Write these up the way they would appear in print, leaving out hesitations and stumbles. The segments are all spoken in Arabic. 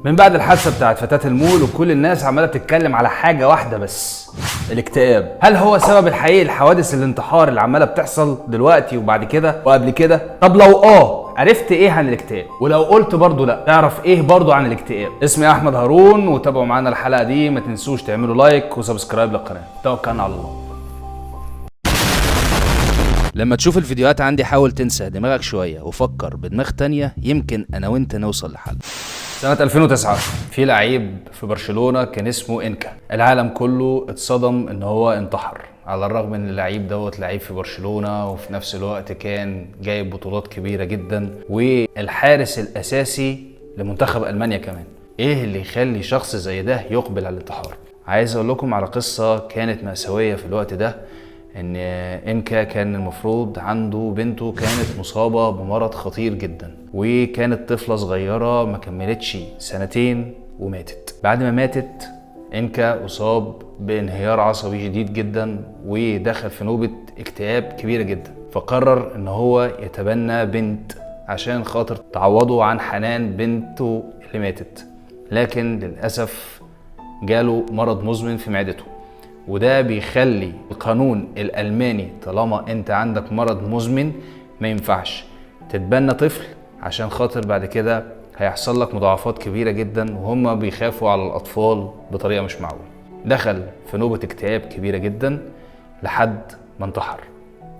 من بعد الحادثه بتاعت فتاة المول وكل الناس عماله تتكلم على حاجه واحده بس، الاكتئاب. هل هو سبب الحقيقي لحوادث الانتحار اللي عماله بتحصل دلوقتي وبعد كده وقبل كده؟ طب لو عرفت ايه عن الاكتئاب، ولو قلت برضو لا، تعرف ايه برضو عن الاكتئاب؟ اسمي احمد هارون، وتابعوا معانا الحلقه دي. ما تنسوش تعملوا لايك وسبسكرايب للقناه. توكلنا على الله. لما تشوف الفيديوهات عندي حاول تنسى دماغك شويه وفكر بدماغ تانية، يمكن انا وانت نوصل لحل. سنة 2009 في لعيب في برشلونة كان اسمه إنكا. العالم كله اتصدم ان هو انتحر، على الرغم ان اللعيب دوت لعيب في برشلونة وفي نفس الوقت كان جايب بطولات كبيرة جدا والحارس الاساسي لمنتخب المانيا كمان. ايه اللي يخلي شخص زي ده يقبل على الانتحار؟ عايز اقول لكم على قصة كانت مأساوية في الوقت ده. ان إنكا كان المفروض عنده بنته كانت مصابة بمرض خطير جدا، وكانت طفلة صغيرة ما كملتش 2 سنين وماتت. بعد ما ماتت إنكا أصاب بانهيار عصبي شديد جدا ودخل في نوبة اكتئاب كبيرة جدا، فقرر ان هو يتبنى بنت عشان خاطر تعوضه عن حنان بنته اللي ماتت. لكن للأسف جاله مرض مزمن في معدته، وده بيخلي القانون الألماني طالما انت عندك مرض مزمن ما ينفعش تتبنى طفل، عشان خاطر بعد كده هيحصل لك مضاعفات كبيرة جدا، وهم بيخافوا على الأطفال بطريقة مش معقولة. دخل في نوبة اكتئاب كبيرة جدا لحد ما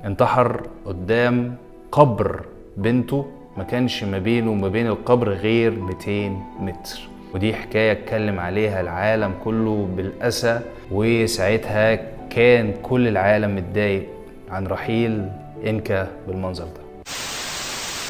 انتحر قدام قبر بنته، ما كانش ما بينه وما بين القبر غير 200 متر. ودي حكاية اتكلم عليها العالم كله بالأسى، وساعتها كان كل العالم متضايق عن رحيل إنكا بالمنظر ده.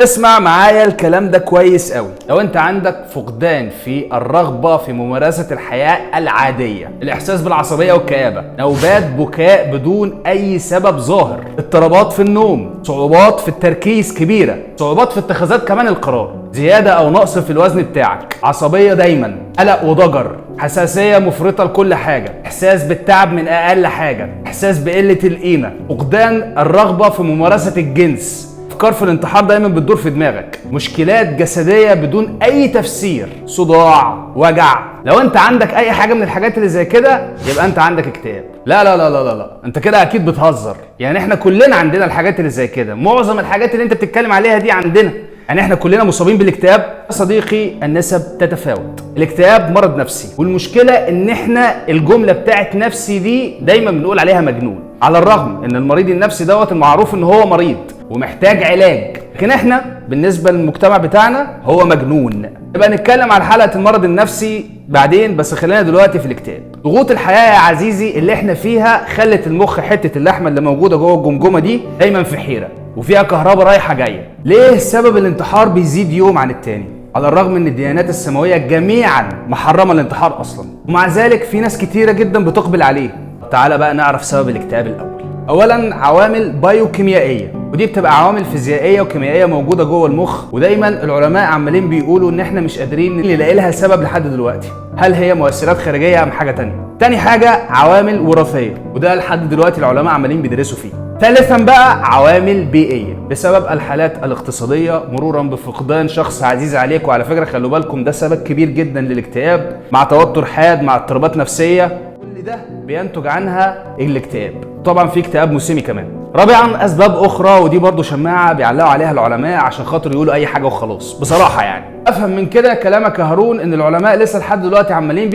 اسمع معايا الكلام ده كويس قوي. لو انت عندك فقدان في الرغبة في ممارسة الحياة العادية، الاحساس بالعصبية والكآبة، نوبات بكاء بدون اي سبب ظاهر، اضطرابات في النوم، صعوبات في التركيز كبيرة، صعوبات في اتخاذات كمان القرار، زيادة او نقص في الوزن بتاعك، عصبية دايما، قلق وضجر، حساسية مفرطة لكل حاجة، احساس بالتعب من اقل حاجة، احساس بقلة القيمة، فقدان الرغبة في ممارسة الجنس، افكار في الانتحار دايما بتدور في دماغك، مشكلات جسديه بدون اي تفسير، صداع، وجع. لو انت عندك اي حاجه من الحاجات اللي زي كده يبقى انت عندك اكتئاب. لا لا لا لا لا، انت كده اكيد بتهزر. يعني احنا كلنا عندنا الحاجات اللي زي كده، معظم الحاجات اللي انت بتتكلم عليها دي عندنا. يعني احنا كلنا مصابين بالاكتئاب. صديقي النسب تتفاوت. الاكتئاب مرض نفسي، والمشكله ان احنا الجمله بتاعت نفسي دي دايما بنقول عليها مجنون، على الرغم ان المريض النفسي دوت المعروف ان هو مريض ومحتاج علاج، لكن احنا بالنسبه للمجتمع بتاعنا هو مجنون. يبقى نتكلم على حلقه المرض النفسي بعدين، بس خلينا دلوقتي في الاكتئاب. ضغوط الحياه يا عزيزي اللي احنا فيها خلت المخ حته اللحمه اللي موجوده جوه الجمجمه دي دايما في حيره، وفيها كهرباء رايحه جايه. ليه سبب الانتحار بيزيد يوم عن التاني، على الرغم ان الديانات السماويه جميعا محرمه الانتحار اصلا، ومع ذلك في ناس كتيره جدا بتقبل عليه؟ تعالى بقى نعرف سبب الاكتئاب الاول. اولا عوامل بايوكيميائيه، ودي بتبقى عوامل فيزيائيه وكيميائيه موجوده جوه المخ، ودايما العلماء عمالين بيقولوا ان احنا مش قادرين نلاقي لها سبب لحد دلوقتي. هل هي مؤثرات خارجيه ام حاجه تانية؟ تاني حاجه عوامل وراثيه، وده لحد دلوقتي العلماء عمالين بيدرسوا فيه. ثالثا بقى عوامل بيئيه، بسبب الحالات الاقتصاديه مرورا بفقدان شخص عزيز عليك. وعلى فكره خلوا بالكم ده سبب كبير جدا للاكتئاب، مع توتر حاد، مع اضطرابات نفسيه، كل ده بينتج عنها الاكتئاب. طبعا في اكتئاب موسمي كمان. رابعا اسباب اخرى، ودي برضو شماعه بيعلقوا عليها العلماء عشان خاطر يقولوا اي حاجه وخلاص. بصراحه يعني افهم من كده كلامك يا هارون ان العلماء لسه لحد دلوقتي عمالين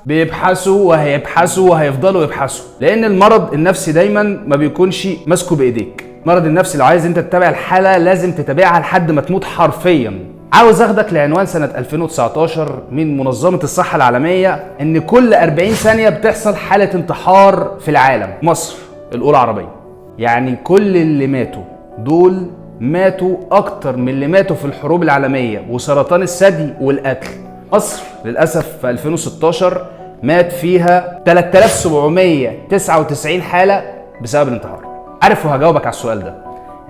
بيبحثوا وهيبحثوا وهيفضلوا يبحثوا، لان المرض النفسي دايما ما بيكونش ماسكه بايديك. المرض النفسي لو عايز انت تتابع الحاله لازم تتابعها لحد ما تموت حرفيا. عاوز اخدك لعنوان سنة 2019 من منظمة الصحة العالمية، ان كل 40 ثانية بتحصل حالة انتحار في العالم. مصر الأولى عربية، يعني كل اللي ماتوا دول ماتوا اكتر من اللي ماتوا في الحروب العالمية وسرطان الثدي والقتل. مصر للأسف في 2016 مات فيها 3799 حالة بسبب الانتحار. عارف وهجاوبك على السؤال ده،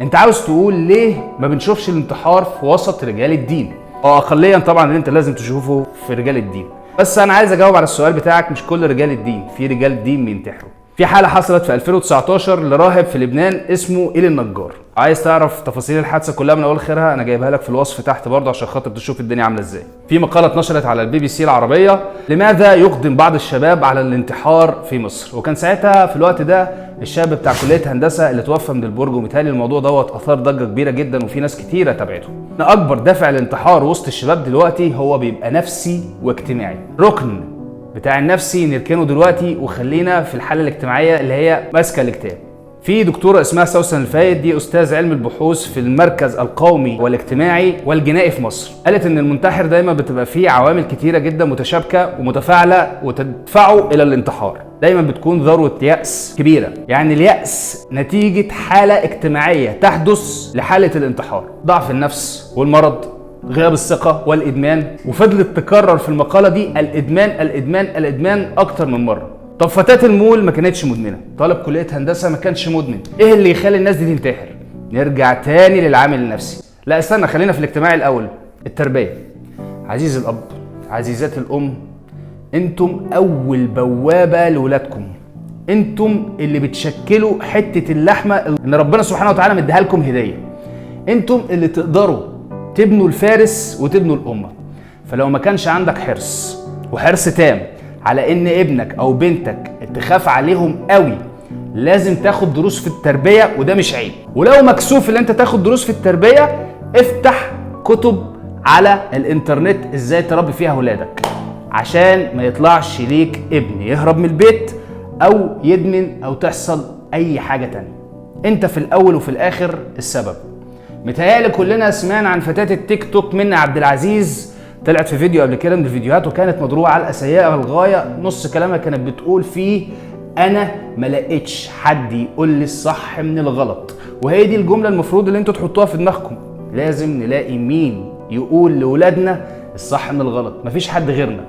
انت عاوز تقول ليه ما بنشوفش الانتحار في وسط رجال الدين؟ اقليا طبعا اللي انت لازم تشوفه في رجال الدين، بس انا عايز اجاوب على السؤال بتاعك. مش كل رجال الدين، في رجال الدين بينتحروا. في حالة حصلت في 2019 لراهب في لبنان اسمه إيلي النجار. عايز تعرف تفاصيل الحادثة كلها من أول خيرها؟ أنا جايبها لك في الوصف تحت برضه عشان خاطر تشوف الدنيا عاملة إزاي. في مقالة اتنشرت على الBBC العربية، لماذا يقدم بعض الشباب على الانتحار في مصر؟ وكان ساعتها في الوقت ده الشاب بتاع كلية هندسة اللي توفى من البرج، ومثالي الموضوع دوت أثار ضجة كبيرة جدا وفي ناس كتيرة تابعته. أكبر دافع الانتحار وسط الشباب دلوقتي هو بيبقى نفسي واجتماعي. ركن بتاع النفسي نركنه دلوقتي وخلينا في الحالة الاجتماعية اللي هي ماسكة الاكتئاب. في دكتورة اسمها سوسن الفايد، دي أستاذ علم البحوث في المركز القومي والاجتماعي والجنائي في مصر، قالت إن المنتحر دايما بتبقى فيه عوامل كتيرة جدا متشابكة ومتفاعلة وتدفعه إلى الانتحار. دايما بتكون ذروة يأس كبيرة، يعني اليأس نتيجة حالة اجتماعية تحدث لحالة الانتحار، ضعف النفس والمرض، غياب الثقة والإدمان. وفضلت تكرر في المقالة دي الإدمان الإدمان الإدمان أكتر من مرة. طب فتاة المول ما كانتش مدمنة، طالب كلية هندسة ما كانش مدمن، إيه اللي يخلي الناس دي تنتحر؟ نرجع تاني للعامل النفسي. لا استنى، خلينا في الاجتماعي الأول. التربية. عزيز الأب، عزيزات الأم، انتم أول بوابة لولادكم، انتم اللي بتشكلوا حتة اللحمة اللي ربنا سبحانه وتعالى مديها لكم هدية، انتم اللي تقدروا تبنوا الفارس وتبنوا الأمة. فلو ما كانش عندك حرص وحرص تام على ان ابنك او بنتك تخاف عليهم قوي، لازم تاخد دروس في التربية، وده مش عيب. ولو مكسوف ان انت تاخد دروس في التربية، افتح كتب على الانترنت ازاي تربي فيها ولادك، عشان ما يطلعش ليك ابن يهرب من البيت او يدمن او تحصل اي حاجة تانية. انت في الاول وفي الاخر السبب. متهيألي كلنا سمعنا عن فتاة التيك توك منى عبد العزيز، طلعت في فيديو قبل كده من الفيديوهات وكانت مضروبة علقة سيئة للغاية. نص كلامها كانت بتقول فيه انا ما لقيتش حد يقول لي الصح من الغلط. وهي دي الجملة المفروض اللي انتوا تحطوها في دماغكم، لازم نلاقي مين يقول لولادنا الصح من الغلط. مفيش حد غيرنا.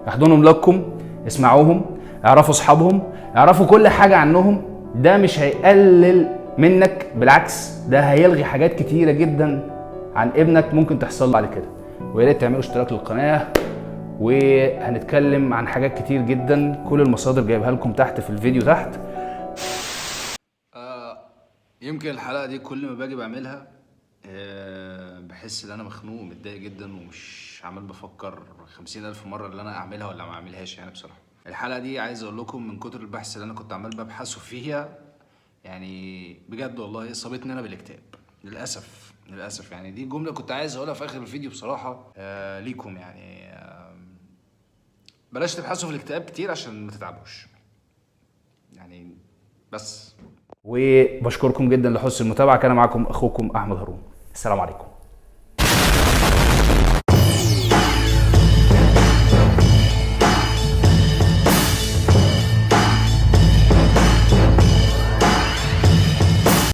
احضنوا ولادكم، اسمعوهم، اعرفوا اصحابهم، اعرفوا كل حاجة عنهم. ده مش هيقلل منك، بالعكس ده هيلغي حاجات كتيرة جدا عن ابنك ممكن تحصل له بعد كده. ويا ريت تعملوا اشتراك للقناة، وهنتكلم عن حاجات كتير جدا. كل المصادر جايبها لكم تحت في الفيديو تحت. يمكن الحلقة دي كل ما باجي بعملها بحس ان انا مخنوق ومتضايق جدا ومش عمال بفكر 50,000 مرة اللي انا اعملها ولا ما اعملهاش. يعني بصراحة الحلقة دي عايز اقول لكم من كتر البحث اللي انا كنت عمال ببحثه فيها، يعني بجد والله اصابتني انا بالاكتئاب للاسف. يعني دي جمله كنت عايز اقولها في اخر الفيديو بصراحه ليكم. يعني بلاش تبحثوا في الاكتئاب كتير عشان ما تتعبوش يعني. بس وبشكركم جدا لحسن المتابعه. كان معكم اخوكم احمد هارون. السلام عليكم.